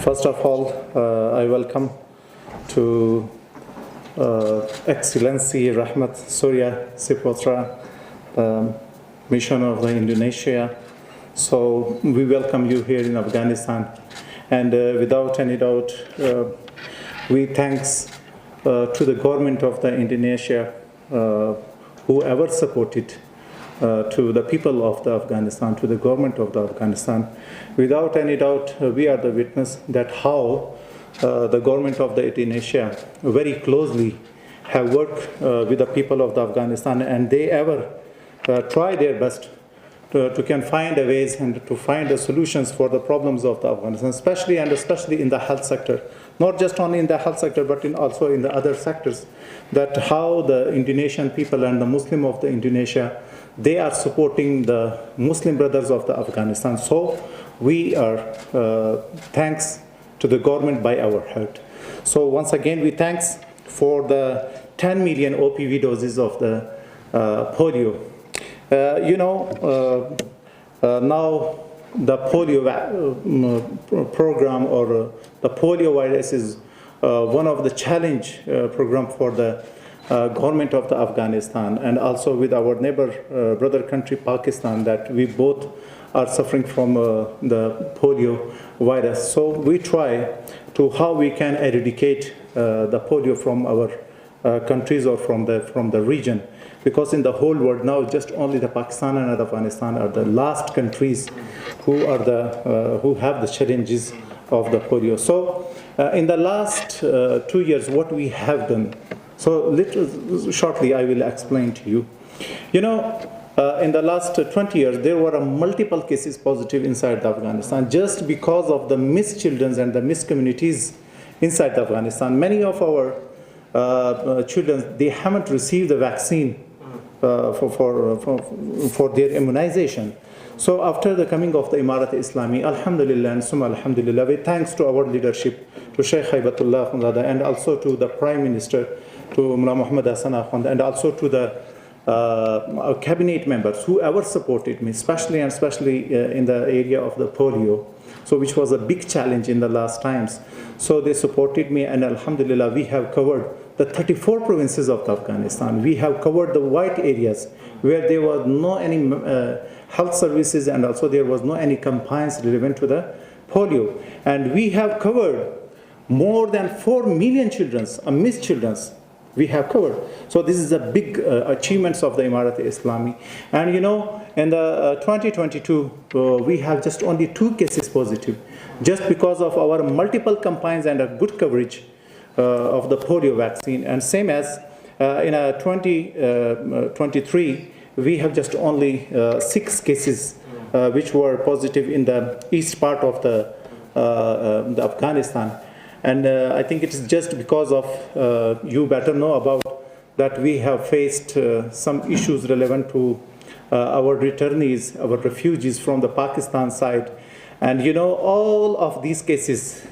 First of all, I welcome to Excellency Rahmat Surya Sipotra, Missioner of the Indonesia. So we welcome you here in Afghanistan, and without any doubt, we thanks to the government of the Indonesia, whoever supported to the people of the Afghanistan, to the government of the Afghanistan. Without any doubt, we are the witness that how the government of the Indonesia very closely have worked with the people of the Afghanistan, and they ever try their best to can find a ways and to find the solutions for the problems of the Afghanistan, especially in the health sector. Not just only in the health sector, but also in the other sectors, that how the Indonesian people and the Muslim of the Indonesia, they are supporting the Muslim brothers of the Afghanistan. So we are thanks to the government by our heart. So once again, we thanks for the 10 million OPV doses of the polio. Now the polio program or the polio virus is one of the challenge program for the government of the Afghanistan, and also with our neighbor brother country Pakistan, that we both are suffering from the polio virus. So we try to how we can eradicate the polio from our countries or from the region, because in the whole world now just only the Pakistan and Afghanistan are the last countries who are who have the challenges of the polio. So in the last 2 years, what we have done. So shortly I will explain to you. In the last 20 years, there were multiple cases positive inside Afghanistan just because of the missed children and the missed communities inside Afghanistan. Many of our children, they haven't received the vaccine for their immunization. So after the coming of the Imarat Islami, Alhamdulillah and Summa Alhamdulillah, we thanks to our leadership, to Sheikh Hibatullah Khunzada, and also to the Prime Minister, to Mullah Muhammad Hassan Akhund, and also to the cabinet members, whoever supported me, especially in the area of the polio, so which was a big challenge in the last times. So they supported me, and Alhamdulillah, we have covered the 34 provinces of Afghanistan. We have covered the white areas where there was no any health services, and also there was no any campaigns relevant to the polio. And we have covered more than 4 million children, missed children, we have covered. So this is a big achievements of the Imarat Islami. And in the 2022, we have just only 2 cases positive, just because of our multiple campaigns and a good coverage of the polio vaccine. And same as in 2023, we have just only 6 cases which were positive in the east part of the Afghanistan. And I think it is just because of, you better know about that we have faced some issues relevant to our returnees, our refugees from the Pakistan side. And all of these cases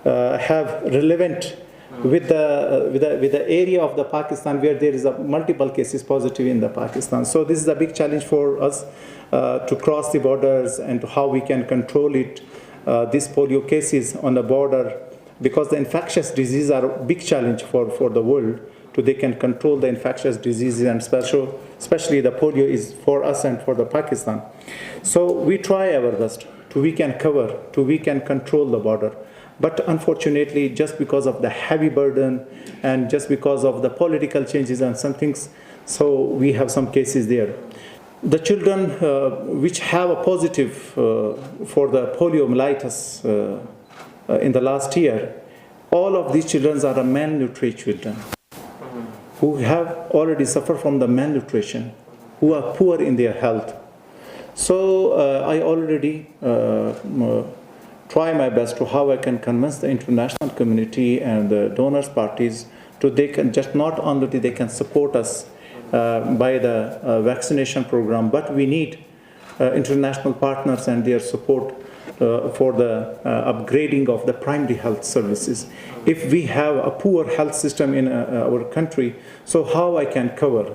have relevant with the area of the Pakistan where there is multiple cases positive in the Pakistan. So this is a big challenge for us to cross the borders and how we can control it, these polio cases on the border, because the infectious diseases are a big challenge for the world. They can control the infectious diseases, and especially the polio is for us and for the Pakistan. So we try our best we can cover, we can control the border. But unfortunately, just because of the heavy burden and just because of the political changes and some things, so we have some cases there. The children which have a positive for the poliomyelitis in the last year, all of these children are malnourished children who have already suffered from the malnutrition, who are poor in their health. So I already try my best to how I can convince the international community and the donors parties they can just not only they can support us by the vaccination program, but we need international partners and their support for the upgrading of the primary health services. If we have a poor health system in our country, so how I can cover,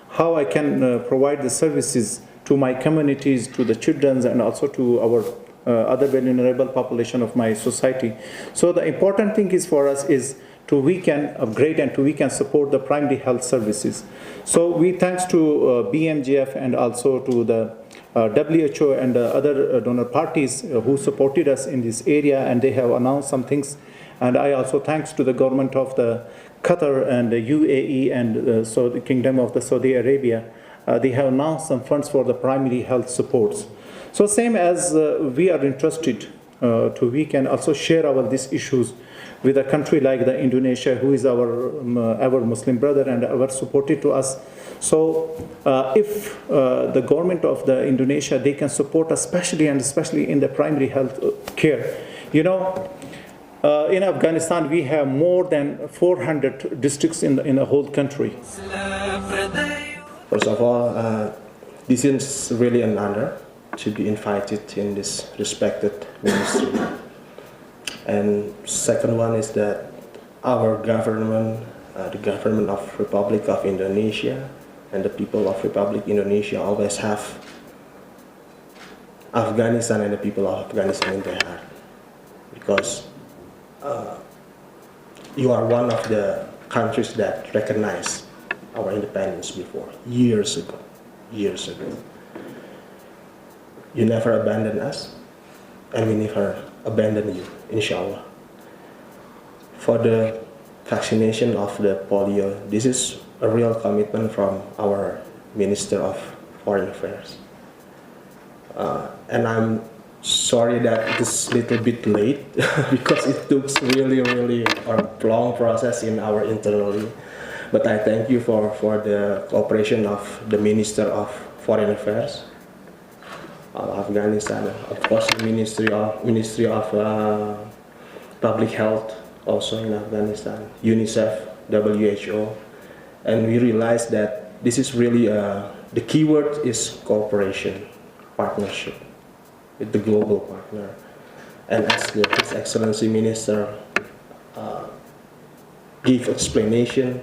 how I can provide the services to my communities, to the children, and also to our other vulnerable population of my society. So the important thing is for us is to we can upgrade and to we can support the primary health services. So we thanks to BMGF and also to the WHO and other donor parties who supported us in this area, and they have announced some things. And I also thanks to the government of the Qatar and the UAE and so the Kingdom of the Saudi Arabia. They have announced some funds for the primary health supports. So same as we are interested to we can also share these issues with a country like the Indonesia, who is our Muslim brother and our supported to us. So if the government of the Indonesia, they can support us, especially in the primary health care. You know, in Afghanistan, we have more than 400 districts in the whole country. First of all, this is really an honor to be invited in this respected ministry. And second one is that our government, the government of Republic of Indonesia and the people of Republic Indonesia always have Afghanistan and the people of Afghanistan in their heart. Because you are one of the countries that recognized our independence before, years ago. You never abandoned us, and we never abandon you, inshallah. For the vaccination of the polio, this is a real commitment from our Minister of Foreign Affairs. And I'm sorry that it is a little bit late because it took really a long process in our internally. But I thank you for the cooperation of the Minister of Foreign Affairs of Afghanistan, of course the Ministry of Public Health also in Afghanistan, UNICEF, WHO, and we realized that this is really the key word is cooperation, partnership with the global partner. And as His Excellency Minister gave explanation,